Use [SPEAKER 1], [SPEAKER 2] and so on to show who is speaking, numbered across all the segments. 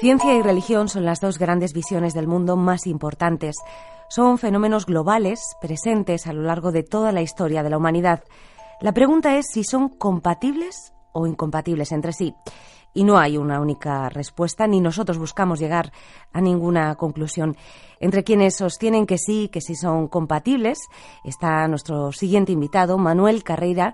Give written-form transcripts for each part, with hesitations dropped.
[SPEAKER 1] Ciencia y religión son las dos grandes visiones del mundo más importantes. Son fenómenos globales, presentes a lo largo de toda la historia de la humanidad. La pregunta es si son compatibles o incompatibles entre sí. Y no hay una única respuesta, ni nosotros buscamos llegar a ninguna conclusión. Entre quienes sostienen que sí son compatibles, está nuestro siguiente invitado, Manuel Carreira,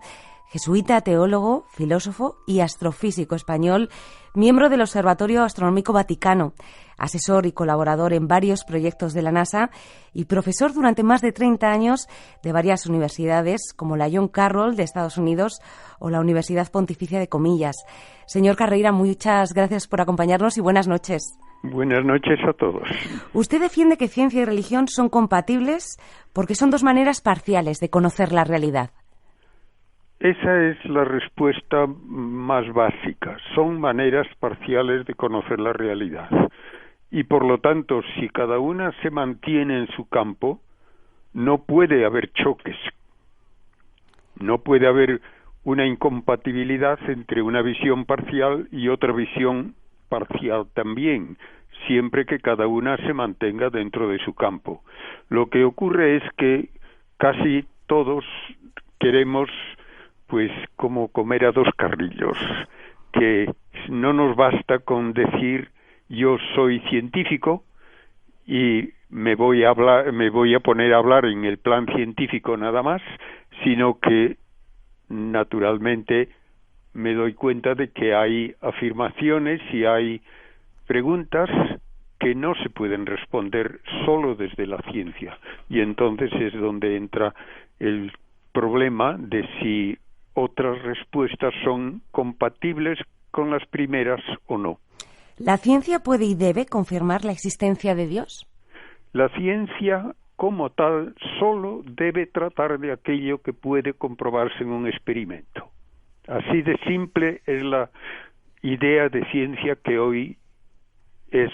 [SPEAKER 1] jesuita, teólogo, filósofo y astrofísico español, miembro del Observatorio Astronómico Vaticano, asesor y colaborador en varios proyectos de la NASA y profesor durante más de 30 años de varias universidades como la John Carroll de Estados Unidos o la Universidad Pontificia de Comillas. Señor Carreira, muchas gracias por acompañarnos y buenas noches.
[SPEAKER 2] Buenas noches a todos.
[SPEAKER 1] Usted defiende que ciencia y religión son compatibles porque son dos maneras parciales de conocer la realidad.
[SPEAKER 2] Esa es la respuesta más básica. Son maneras parciales de conocer la realidad. Y por lo tanto, si cada una se mantiene en su campo, no puede haber choques. No puede haber una incompatibilidad entre una visión parcial y otra visión parcial también, siempre que cada una se mantenga dentro de su campo. Lo que ocurre es que casi todos queremos pues como comer a dos carrillos, que no nos basta con decir yo soy científico y me voy a poner a hablar en el plan científico nada más, sino que naturalmente me doy cuenta de que hay afirmaciones y hay preguntas que no se pueden responder solo desde la ciencia, y entonces es donde entra el problema de si otras respuestas son compatibles con las primeras o no.
[SPEAKER 1] ¿La ciencia puede y debe confirmar la existencia de Dios?
[SPEAKER 2] La ciencia, como tal, solo debe tratar de aquello que puede comprobarse en un experimento. Así de simple es la idea de ciencia que hoy es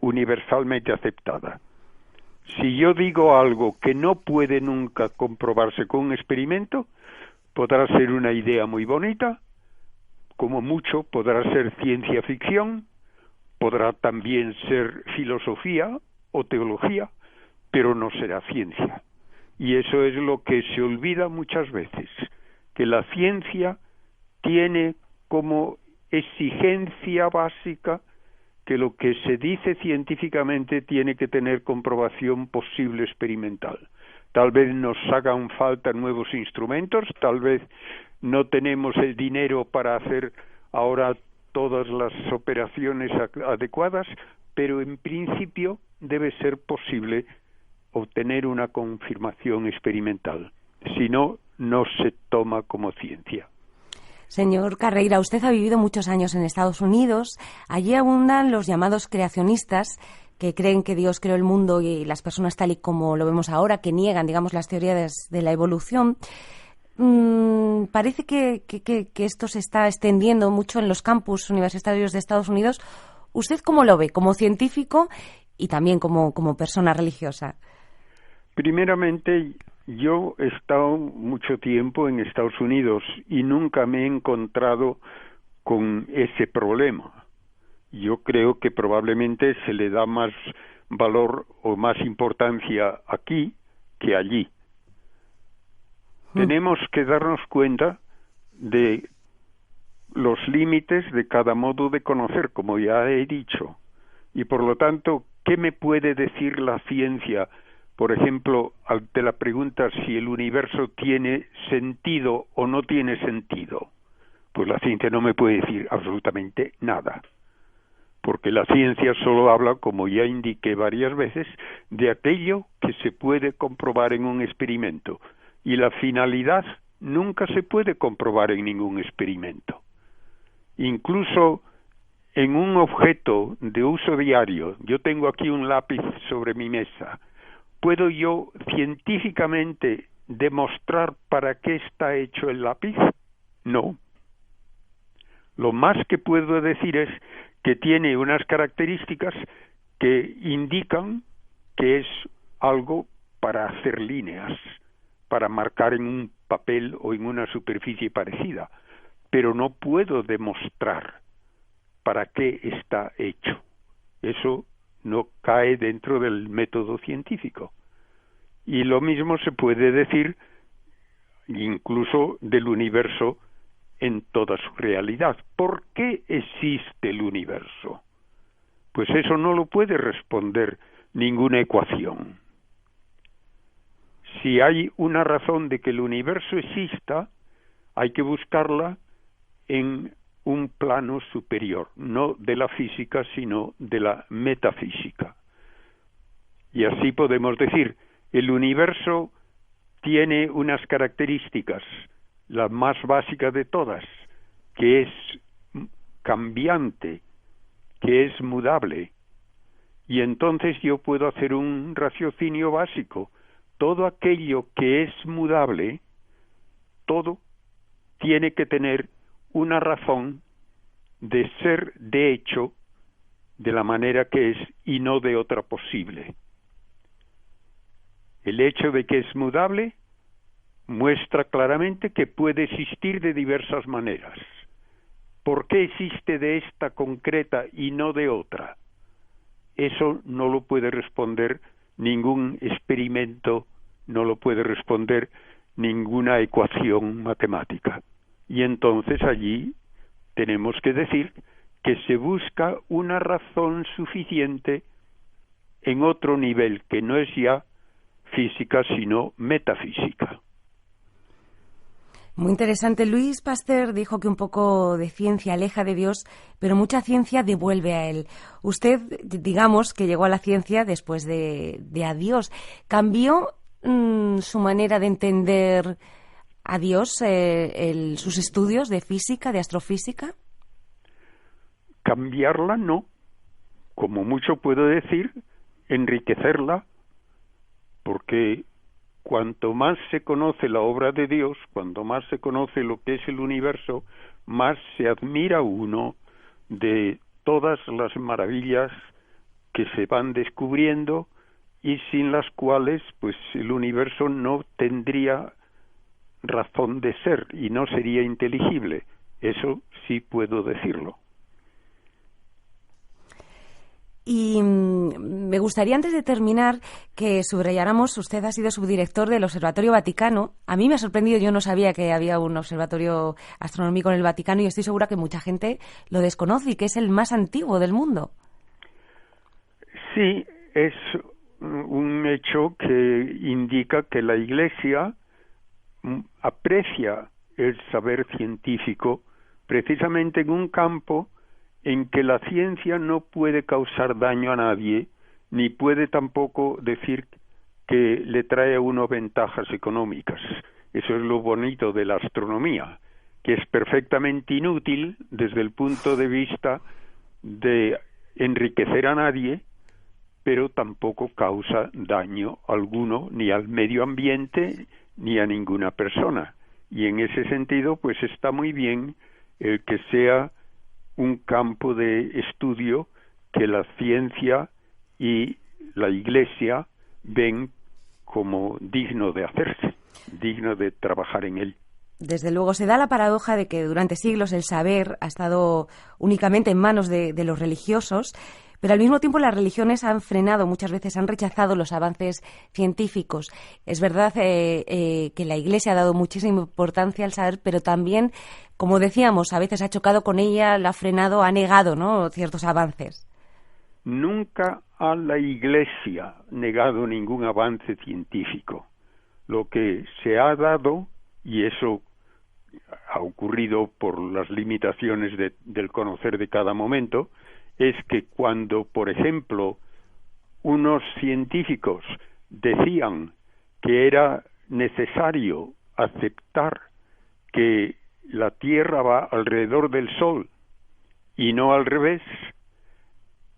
[SPEAKER 2] universalmente aceptada. Si yo digo algo que no puede nunca comprobarse con un experimento, podrá ser una idea muy bonita, como mucho podrá ser ciencia ficción, podrá también ser filosofía o teología, pero no será ciencia. Y eso es lo que se olvida muchas veces, que la ciencia tiene como exigencia básica que lo que se dice científicamente tiene que tener comprobación posible experimental. Tal vez nos hagan falta nuevos instrumentos, tal vez no tenemos el dinero para hacer ahora todas las operaciones adecuadas, pero en principio debe ser posible obtener una confirmación experimental. Si no, no se toma como ciencia.
[SPEAKER 1] Señor Carreira, usted ha vivido muchos años en Estados Unidos. Allí abundan los llamados creacionistas, que creen que Dios creó el mundo y las personas tal y como lo vemos ahora, que niegan, digamos, las teorías de la evolución. Parece que esto se está extendiendo mucho en los campus universitarios de Estados Unidos. ¿Usted cómo lo ve, como científico y también como persona religiosa?
[SPEAKER 2] Primeramente, yo he estado mucho tiempo en Estados Unidos y nunca me he encontrado con ese problema. Yo creo que probablemente se le da más valor o más importancia aquí que allí. Tenemos que darnos cuenta de los límites de cada modo de conocer, como ya he dicho. Y por lo tanto, ¿qué me puede decir la ciencia? Por ejemplo, ante la pregunta si el universo tiene sentido o no tiene sentido. Pues la ciencia no me puede decir absolutamente nada. Porque la ciencia solo habla, como ya indiqué varias veces, de aquello que se puede comprobar en un experimento. Y la finalidad nunca se puede comprobar en ningún experimento. Incluso en un objeto de uso diario, yo tengo aquí un lápiz sobre mi mesa, ¿puedo yo científicamente demostrar para qué está hecho el lápiz? No. Lo más que puedo decir es que tiene unas características que indican que es algo para hacer líneas, para marcar en un papel o en una superficie parecida, pero no puedo demostrar para qué está hecho. Eso no cae dentro del método científico. Y lo mismo se puede decir incluso del universo en toda su realidad. ¿Por qué existe el universo? Pues eso no lo puede responder ninguna ecuación. Si hay una razón de que el universo exista, hay que buscarla en un plano superior, no de la física, sino de la metafísica. Y así podemos decir, el universo tiene unas características, la más básica de todas, que es cambiante, que es mudable. Y entonces yo puedo hacer un raciocinio básico. Todo aquello que es mudable, todo tiene que tener una razón de ser de hecho de la manera que es y no de otra posible. El hecho de que es mudable muestra claramente que puede existir de diversas maneras. ¿Por qué existe de esta concreta y no de otra? Eso no lo puede responder ningún experimento, no lo puede responder ninguna ecuación matemática. Y entonces allí tenemos que decir que se busca una razón suficiente en otro nivel, que no es ya física, sino metafísica.
[SPEAKER 1] Muy interesante. Luis Pasteur dijo que un poco de ciencia aleja de Dios, pero mucha ciencia devuelve a él. Usted, digamos, que llegó a la ciencia después de a Dios. ¿Cambió su manera de entender a Dios, sus estudios de física, de astrofísica?
[SPEAKER 2] Cambiarla no. Como mucho puedo decir, enriquecerla, porque cuanto más se conoce la obra de Dios, cuanto más se conoce lo que es el universo, más se admira uno de todas las maravillas que se van descubriendo y sin las cuales pues el universo no tendría razón de ser y no sería inteligible. Eso sí puedo decirlo.
[SPEAKER 1] Y me gustaría, antes de terminar, que subrayáramos, usted ha sido subdirector del Observatorio Vaticano. A mí me ha sorprendido, yo no sabía que había un observatorio astronómico en el Vaticano y estoy segura que mucha gente lo desconoce y que es el más antiguo del mundo.
[SPEAKER 2] Sí, es un hecho que indica que la Iglesia aprecia el saber científico precisamente en un campo en que la ciencia no puede causar daño a nadie, ni puede tampoco decir que le trae a uno ventajas económicas. Eso es lo bonito de la astronomía, que es perfectamente inútil desde el punto de vista de enriquecer a nadie, pero tampoco causa daño alguno ni al medio ambiente ni a ninguna persona. Y en ese sentido, pues está muy bien el que sea un campo de estudio que la ciencia y la Iglesia ven como digno de hacerse, digno de trabajar en él.
[SPEAKER 1] Desde luego, se da la paradoja de que durante siglos el saber ha estado únicamente en manos de los religiosos, pero al mismo tiempo las religiones han frenado, muchas veces han rechazado los avances científicos. Es verdad que la Iglesia ha dado muchísima importancia al saber, pero también, como decíamos, a veces ha chocado con ella, la ha frenado, ha negado, ¿no?, ciertos avances.
[SPEAKER 2] Nunca ha la Iglesia negado ningún avance científico. Lo que se ha dado, y eso ha ocurrido por las limitaciones del conocer de cada momento, es que cuando, por ejemplo, unos científicos decían que era necesario aceptar que la Tierra va alrededor del Sol y no al revés,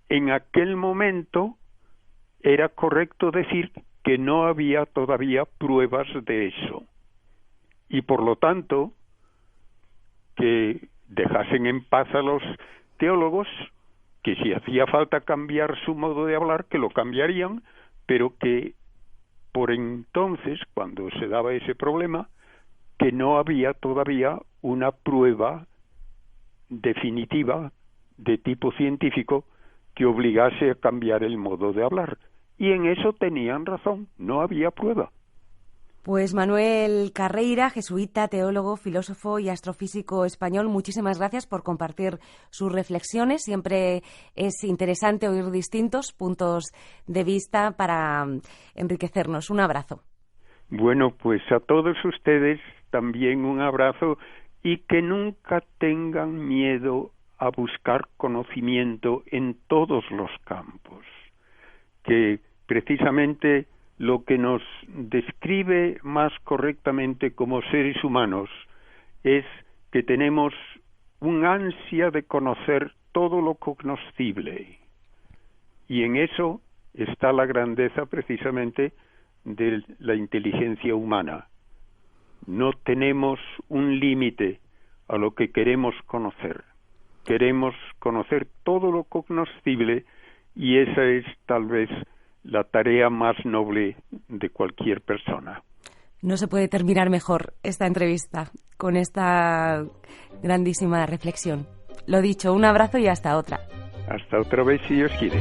[SPEAKER 2] en aquel momento era correcto decir que no había todavía pruebas de eso. Y por lo tanto, que dejasen en paz a los teólogos, que si hacía falta cambiar su modo de hablar, que lo cambiarían, pero que por entonces, cuando se daba ese problema, que no había todavía una prueba definitiva de tipo científico que obligase a cambiar el modo de hablar. Y en eso tenían razón, no había prueba.
[SPEAKER 1] Pues Manuel Carreira, jesuita, teólogo, filósofo y astrofísico español, muchísimas gracias por compartir sus reflexiones. Siempre es interesante oír distintos puntos de vista para enriquecernos. Un abrazo.
[SPEAKER 2] Bueno, pues a todos ustedes también un abrazo y que nunca tengan miedo a buscar conocimiento en todos los campos, que precisamente lo que nos describe más correctamente como seres humanos es que tenemos un ansia de conocer todo lo cognoscible, y en eso está la grandeza precisamente de la inteligencia humana. No tenemos un límite a lo que queremos conocer. Queremos conocer todo lo cognoscible, y esa es tal vez la tarea más noble de cualquier persona.
[SPEAKER 1] No se puede terminar mejor esta entrevista con esta grandísima reflexión. Lo dicho, un abrazo y hasta otra.
[SPEAKER 2] Hasta otra vez, si Dios quiere.